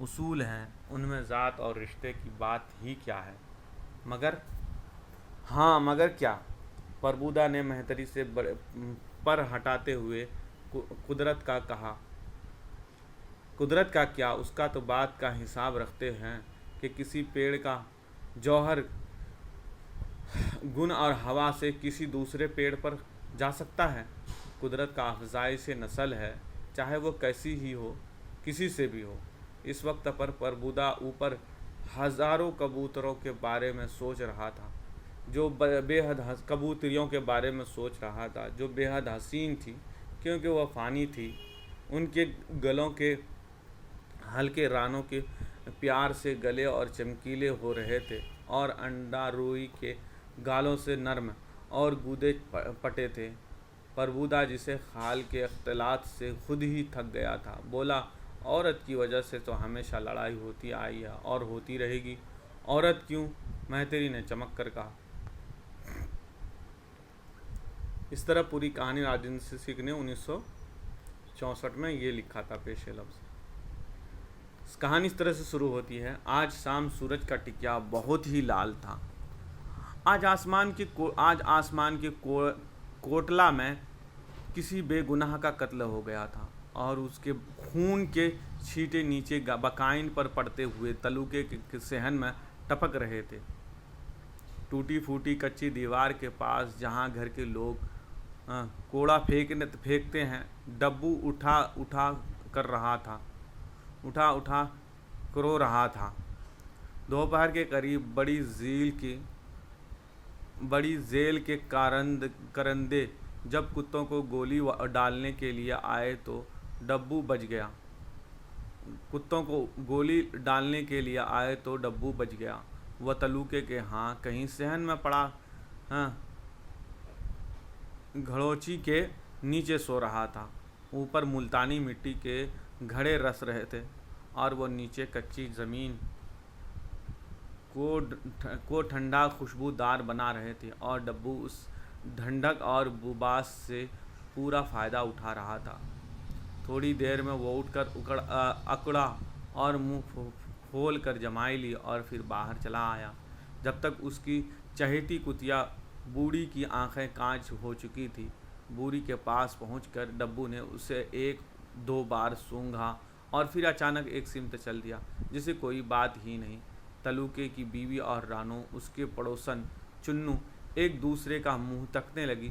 اصول ہیں ان میں ذات اور رشتے کی بات ہی کیا ہے؟ مگر کیا؟ پربودا نے مہتری سے پر ہٹاتے ہوئے قدرت کا کہا۔ قدرت کا کیا، اس کا تو بات کا حساب رکھتے ہیں کہ کسی پیڑ کا جوہر گن اور ہوا سے کسی دوسرے پیڑ پر جا سکتا ہے؟ قدرت کا افزائش نسل ہے، چاہے وہ کیسی ہی ہو، کسی سے بھی ہو۔ اس وقت پر پربودا اوپر ہزاروں کبوتروں کے بارے میں سوچ رہا تھا جو بے حد کبوتریوں کے بارے میں سوچ رہا تھا جو بے حد حسین تھی کیونکہ وہ فانی تھی۔ ان کے گلوں کے ہلکے رانوں کے پیار سے گلے اور چمکیلے ہو رہے تھے اور انڈا روئی کے گالوں سے نرم اور گودے پٹے تھے۔ پربودا جسے خال کے اختلاط سے خود ہی تھک گیا تھا بولا، عورت کی وجہ سے تو ہمیشہ لڑائی ہوتی آئی ہے اور ہوتی رہے گی۔ عورت کیوں؟ مہتری نے چمک کر کہا۔ اس طرح پوری کہانی راجندر سنگھ نے 1964 میں یہ لکھا تھا پیش لفظ۔ کہانی اس طرح سے شروع ہوتی ہے: آج شام سورج کا ٹکیا بہت ہی لال تھا۔ آج آسمان کے کوٹلا میں کسی بے گناہ کا قتل ہو گیا تھا اور اس کے خون کے چھینٹے نیچے بقائن پر پڑتے ہوئے تلوکے کے صحن میں ٹپک رہے تھے۔ ٹوٹی پھوٹی کچی دیوار کے پاس جہاں گھر کے لوگ کوڑا پھینکتے ہیں، ڈبو اٹھا کرو رہا تھا۔ دوپہر کے قریب بڑی ذیل کے کرندے جب کتوں کو گولی ڈالنے کے لیے آئے تو ڈبو بچ گیا۔ وہ تلوکے کے ہاں کہیں صحن میں پڑا گھڑوچی کے نیچے سو رہا تھا۔ اوپر ملتانی مٹی کے گھڑے رس رہے تھے اور وہ نیچے کچی زمین کو ٹھنڈا خوشبودار بنا رہے تھے اور ڈبو اس ٹھنڈک اور بوباس سے پورا فائدہ اٹھا رہا تھا۔ تھوڑی دیر میں وہ اٹھ کر اکڑا اور منہ کھول کر جمائی لی اور پھر باہر چلا آیا۔ جب تک اس کی چہیتی کتیا بوڑھی کی آنکھیں کانچ ہو چکی تھی۔ بوڑھی کے پاس پہنچ کر ڈبو نے اسے ایک دو بار سونگھا اور پھر اچانک ایک سمت چل دیا جیسے کوئی بات ہی نہیں۔ تلوکے کی بیوی اور رانو، اس کے پڑوسن چنو، ایک دوسرے کا منہ تکنے لگی۔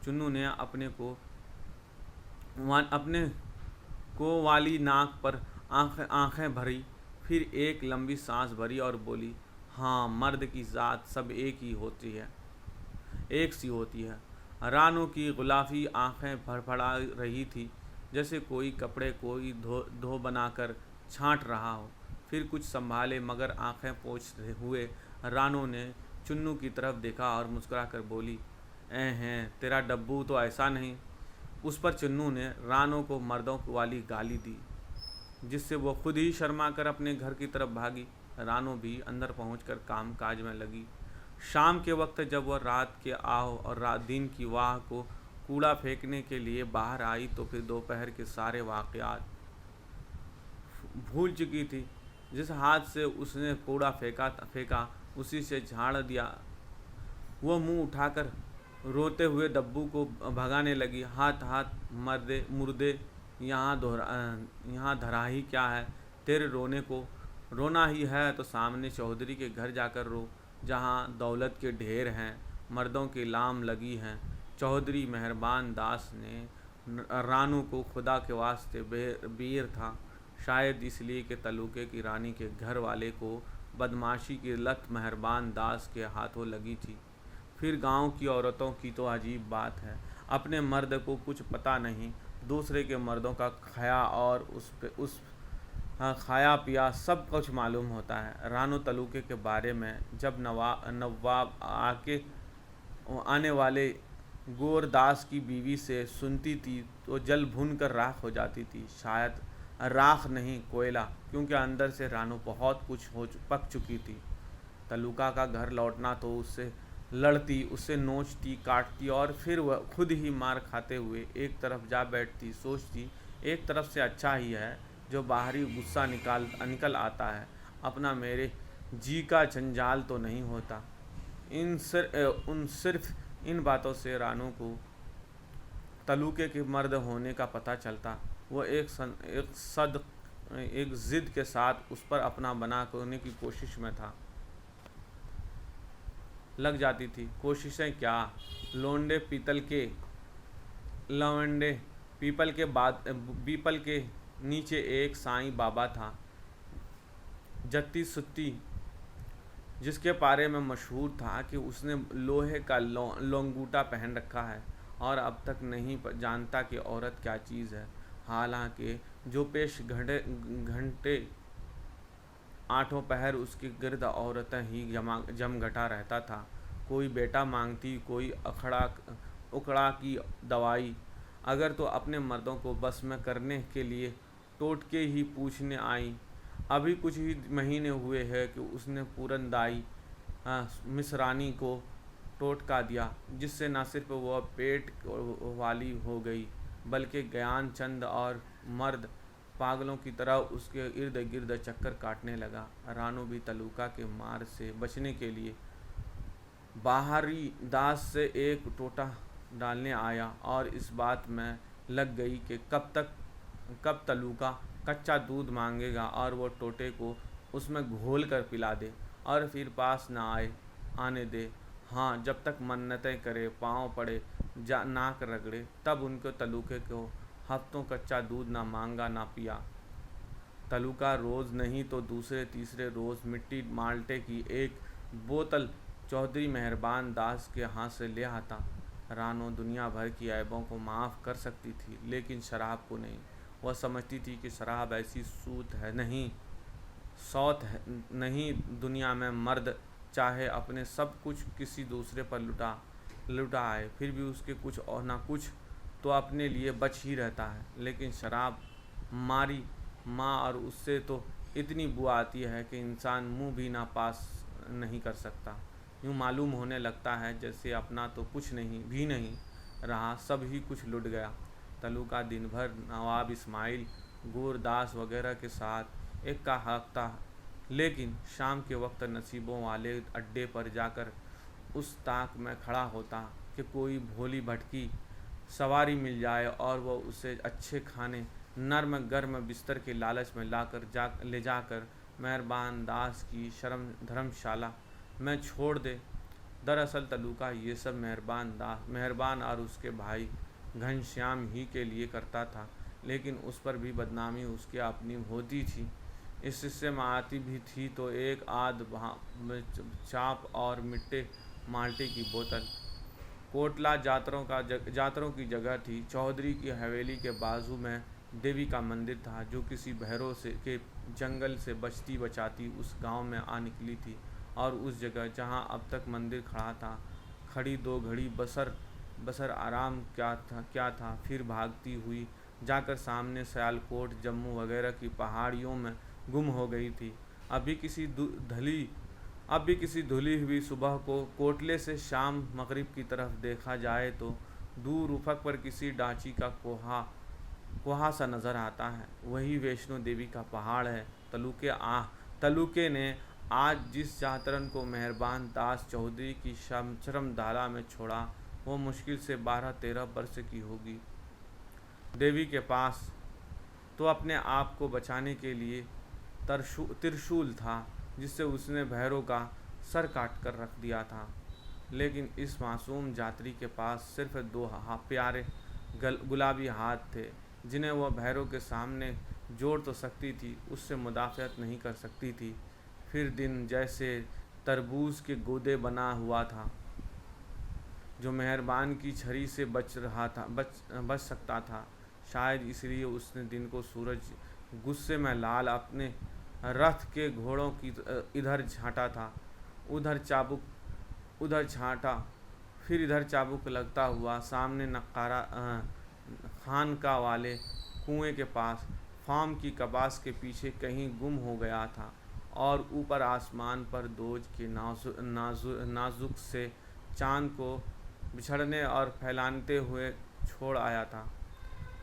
چنو نے اپنے کو والی ناک پر آنکھیں بھری، پھر ایک لمبی سانس بھری اور بولی، ہاں، مرد کی ذات سب ایک سی ہوتی ہے۔ رانو کی غلافی آنکھیں پھڑپڑا رہی تھی جیسے کوئی کپڑے کوئی دھو بنا کر چھانٹ رہا ہو۔ پھر کچھ سنبھالے مگر آنکھیں پوچھتے ہوئے رانو نے چنو کی طرف دیکھا اور مسکرا کر بولی، تیرا ڈبو تو ایسا نہیں۔ اس پر چنو نے رانو کو مردوں والی گالی دی جس سے وہ خود ہی شرما کر اپنے گھر کی طرف بھاگی۔ رانو بھی اندر پہنچ کر کام کاج میں لگی۔ شام کے وقت جب وہ رات کے آہ اور دن کی واہ کو کوڑا پھینکنے کے لیے باہر آئی تو پھر دوپہر کے سارے واقعات بھول چکی تھی۔ جس ہاتھ سے اس نے کوڑا پھینکا اسی سے جھاڑ دیا۔ وہ منہ اٹھا کر روتے ہوئے ڈبو کو بھگانے لگی، ہاتھ مردے، یہاں دھرا ہی کیا ہے تیرے رونے کو؟ رونا ہی ہے تو سامنے چودھری کے گھر جا کر رو، جہاں دولت کے ڈھیر ہیں، مردوں کی لام لگی ہیں۔ چودھری مہربان داس نے رانو کو خدا کے واسطے بیر تھا، شاید اس لیے کہ تلوکے کی رانی کے گھر والے کو بدمعاشی کی لت مہربان داس کے ہاتھوں لگی تھی۔ پھر گاؤں کی عورتوں کی تو عجیب بات ہے، اپنے مرد کو کچھ پتہ نہیں، دوسرے کے مردوں کا کھایا اور اس کھایا پیا سب کچھ معلوم ہوتا ہے۔ رانو تلوکے کے بارے میں جب نواب آنے والے گور داس کی بیوی سے سنتی تھی تو جل بھن کر راکھ ہو جاتی تھی، شاید راکھ نہیں کوئلہ، کیونکہ اندر سے رانو بہت کچھ پک چکی تھی۔ تلوکا کا گھر لوٹنا تو اس سے لڑتی، اس سے نوچتی کاٹتی اور پھر وہ خود ہی مار کھاتے ہوئے ایک طرف جا بیٹھتی، سوچتی ایک طرف سے اچھا ہی ہے جو باہری غصہ نکل آتا ہے، اپنا میرے جی کا جنجال تو نہیں ہوتا۔ صرف ان باتوں سے رانو کو تلوکے کے مرد ہونے کا پتہ چلتا۔ وہ ایک ضد کے ساتھ اس پر اپنا بنا کرنے کی کوشش میں تھا، لگ جاتی تھی۔ کوششیں کیا، لونڈے پیپل کے نیچے ایک سائیں بابا تھا، جتی ستی، جس کے بارے میں مشہور تھا کہ اس نے لوہے کا لونگوٹا پہن رکھا ہے اور اب تک نہیں جانتا کہ عورت کیا چیز ہے، حالانکہ جو پیش گھنٹے آٹھوں پہر اس کے گرد عورتیں ہی جم گھٹا رہتا تھا۔ کوئی بیٹا مانگتی، کوئی اکڑا کی دوائی، اگر تو اپنے مردوں کو بس میں کرنے کے لیے ٹوٹکے ہی پوچھنے آئی۔ ابھی کچھ ہی مہینے ہوئے ہیں کہ اس نے پورن دائی مصرانی کو ٹوٹکا دیا، جس سے نہ صرف وہ پیٹ والی ہو گئی بلکہ گیان چند اور مرد پاگلوں کی طرح اس کے ارد گرد چکر کاٹنے لگا۔ رانو بھی تلوکا کے مار سے بچنے کے لیے باہری داس سے ایک ٹوٹا ڈالنے آیا اور اس بات میں لگ گئی کہ کب تلوکا کچا دودھ مانگے گا اور وہ ٹوٹے کو اس میں گھول کر پلا دے اور پھر پاس نہ آنے دے۔ ہاں، جب تک منتیں کرے، پاؤں پڑے، ناک رگڑے، تب ان کو تلوکے کو ہفتوں کچا دودھ نہ مانگا نہ پیا۔ تلوکا روز نہیں تو دوسرے تیسرے روز مٹی مالٹے کی ایک بوتل چودھری مہربان داس کے ہاتھ سے لے آتا۔ رانو دنیا بھر کی عیبوں کو معاف کر سکتی تھی لیکن شراب کو نہیں۔ وہ سمجھتی تھی کہ شراب ایسی سوت نہیں دنیا میں مرد چاہے اپنے سب کچھ کسی دوسرے پر لٹا آئے پھر بھی اس کے کچھ اور نہ کچھ تو اپنے لیے بچ ہی رہتا ہے، لیکن شراب ماری ماں اور اس سے تو اتنی بو آتی ہے کہ انسان منہ بھی نہ پاس نہیں کر سکتا۔ یوں معلوم ہونے لگتا ہے جیسے اپنا تو کچھ بھی نہیں رہا، سب ہی کچھ لٹ گیا۔ تلوکا دن بھر نواب اسماعیل، گور داس وغیرہ کے ساتھ ایکا ہاکتا، لیکن شام کے وقت نصیبوں والے اڈے پر جا کر اس تاک میں کھڑا ہوتا کہ کوئی بھولی بھٹکی سواری مل جائے اور وہ اسے اچھے کھانے نرم گرم بستر کے لالچ میں لے جا کر مہربان داس کی دھرم شالہ میں چھوڑ دے۔ دراصل تلوکا یہ سب مہربان اور اس کے بھائی گھن شیام ہی کے لیے کرتا تھا، لیکن اس پر بھی بدنامی اس کی اپنی ہوتی تھی۔ اس حصے میں آتی بھی تھی تو ایک آدھ چاپ اور مٹے مالٹے کی بوتل۔ کوٹلہ جاتروں کی جگہ تھی۔ چودھری کی حویلی کے بازو میں دیوی کا مندر تھا جو کسی بھیروں کے جنگل سے بچتی بچاتی اس گاؤں میں آ نکلی تھی، اور اس جگہ جہاں اب تک مندر کھڑا تھا، کھڑی دو گھڑی بسر آرام کیا تھا، پھر بھاگتی ہوئی جا کر سامنے سیالکوٹ، جموں وغیرہ کی پہاڑیوں میں گم ہو گئی تھی۔ اب بھی کسی دھلی ہوئی صبح کو کوٹلے سے شام مغرب کی طرف دیکھا جائے تو دور افق پر کسی ڈانچی کا کوہا سا نظر آتا ہے۔ وہی ویشنو دیوی کا پہاڑ ہے۔ تلوکے نے آج جس جاترن کو مہربان داس چودھری کی شرم دھالا میں چھوڑا وہ مشکل سے 12-13 برس کی ہوگی۔ دیوی کے پاس تو اپنے آپ کو بچانے کے لیے ترشول تھا جس سے اس نے بھیروں کا سر کاٹ کر رکھ دیا تھا، لیکن اس معصوم جاتری کے پاس صرف 2 پیارے گلابی ہاتھ تھے جنہیں وہ بھیروں کے سامنے جوڑ تو سکتی تھی، اس سے مدافعت نہیں کر سکتی تھی۔ پھر دن جیسے تربوز کے گودے بنا ہوا تھا جو مہربان کی چھری سے بچ سکتا تھا۔ شاید اس لیے اس نے دن کو سورج غصے میں لال اپنے رتھ کے گھوڑوں کی ادھر جھانٹا تھا، ادھر جھانٹا، پھر ادھر چابک لگتا ہوا سامنے خانقاہ والے کنویں کے پاس فام کی کپاس کے پیچھے کہیں گم ہو گیا تھا، اور اوپر آسمان پر دوج کے نازک سے چاند کو بچھڑنے اور پھیلتے ہوئے چھوڑ آیا تھا۔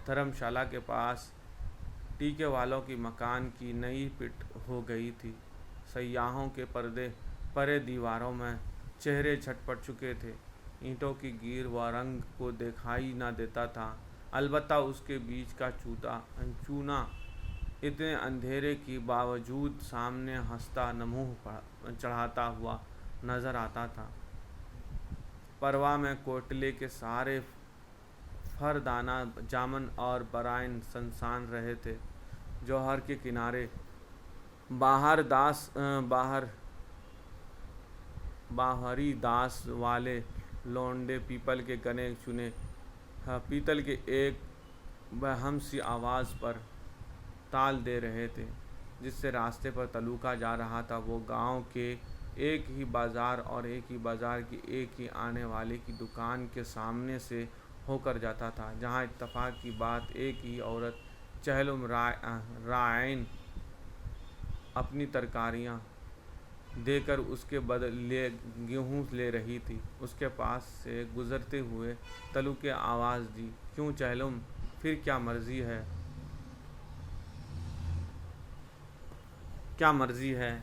دھرم شالہ کے پاس ٹیکے والوں کی مکان کی نئی پٹ ہو گئی تھی۔ سیاحوں کے پرے دیواروں میں چہرے جھٹپٹ چکے تھے۔ اینٹوں کی گیر و رنگ کو دکھائی نہ دیتا تھا، البتہ اس کے بیچ کا چونا اتنے اندھیرے کے باوجود سامنے ہنستا نمود چڑھاتا ہوا نظر آتا تھا۔ پروا میں کوٹلے کے سارے فردانہ جامن اور برائن سنسان رہے تھے۔ جوہر کے کنارے باہری داس والے لونڈے پیپل کے گنے چنے پیتل کے ایک بہم سی آواز پر تال دے رہے تھے، جس سے راستے پر تلوکہ جا رہا تھا۔ وہ گاؤں کے ایک ہی بازار اور ایک ہی بازار کی ایک ہی آنے والے کی دکان کے سامنے سے ہو کر جاتا تھا، جہاں اتفاق کی بات ایک ہی عورت چہلم رائن اپنی ترکاریاں دے کر اس کے بدلے گیہوں لے رہی تھی۔ اس کے پاس سے گزرتے ہوئے تلوکے آواز دی، کیوں چہلم، پھر کیا مرضی ہے؟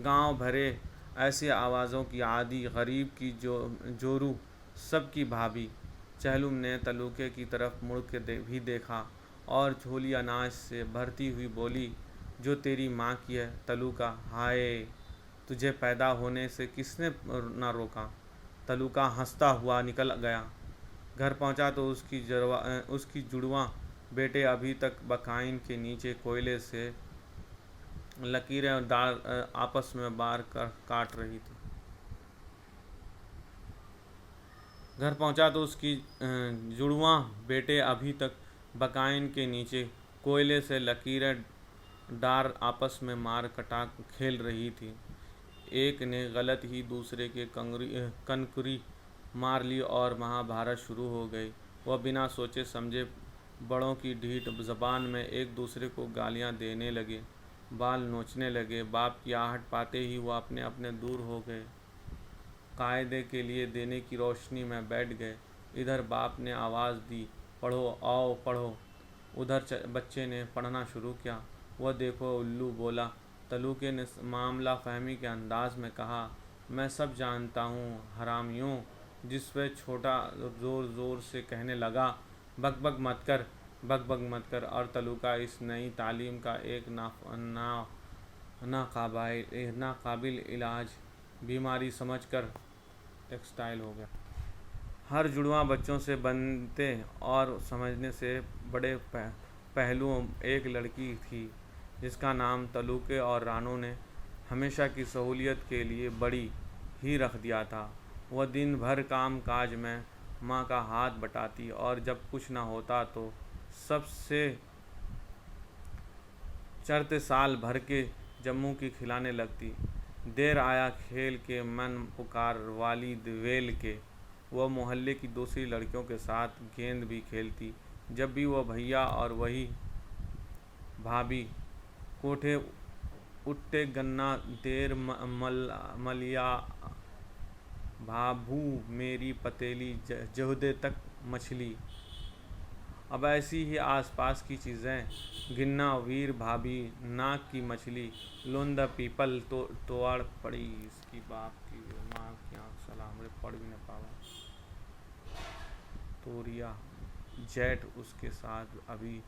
گاؤں بھرے ایسی آوازوں کی عادی غریب کی جورو سب کی بھابھی۔ چہلم نے تلوکے کی طرف مڑ کے بھی دیکھا اور جھولی اناج سے بھرتی ہوئی بولی، جو تیری ماں کی ہے تلوکہ، ہائے، تجھے پیدا ہونے سے کس نے نہ روکا؟ تلوکہ ہنستا ہوا نکل گیا۔ گھر پہنچا تو اس کی جڑواں بیٹے ابھی تک بکائن کے نیچے کوئلے سے لکیریں ڈال آپس میں بار کاٹ رہی تھی۔ بکائن کے نیچے کوئلے سے لکیریں ڈار آپس میں مار کٹا کھیل رہی تھی۔ ایک نے غلط ہی دوسرے کے کنکری مار لی اور مہابھارت شروع ہو گئی۔ وہ بنا سوچے سمجھے بڑوں کی ڈھیٹ زبان میں ایک دوسرے کو گالیاں دینے لگے، بال نوچنے لگے۔ باپ کی آہٹ پاتے ہی وہ اپنے اپنے دور ہو گئے، قاعدے کے لیے دینے کی روشنی میں بیٹھ گئے۔ ادھر باپ نے آواز دی، پڑھو، آؤ پڑھو۔ ادھر بچے نے پڑھنا شروع کیا۔ وہ دیکھو الو بولا۔ تلوکے نے معاملہ فہمی کے انداز میں کہا، میں سب جانتا ہوں حرامیوں۔ جس پہ چھوٹا زور زور سے کہنے لگا، بک بک مت کر، اور تلوکہ اس نئی تعلیم کا ایک ناقابل علاج بیماری سمجھ کر ٹیکسٹائل ہو گیا۔ ہر جڑواں بچوں سے بنتے اور سمجھنے سے بڑے پہلوؤں ایک لڑکی تھی، جس کا نام تلوکے اور رانو نے ہمیشہ کی سہولت کے لیے بڑی ہی رکھ دیا تھا۔ وہ دن بھر کام کاج میں ماں کا ہاتھ بٹاتی اور جب کچھ نہ ہوتا تو سب سے چرتے سال بھر کے جموں کی کھلانے لگتی۔ دیر آیا کھیل کے من پکار والی ویل کے۔ وہ محلے کی دوسری لڑکیوں کے ساتھ گیند بھی کھیلتی۔ جب بھی وہ بھیا اور وہی بھابھی کوٹھے اٹھتے، گنا دیر ملیا بھابھو میری پتیلی جہدے تک مچھلی۔ اب ایسی ہی آس پاس کی چیزیں، گنا ویر بھابھی ناک کی مچھلی، لوندہ پیپل توڑ پڑی اس کی باپ کی ماں کی آنکھ سلامڑے پڑ بھی نہ پاوا، توریا جیٹ اس کے ساتھ ابھی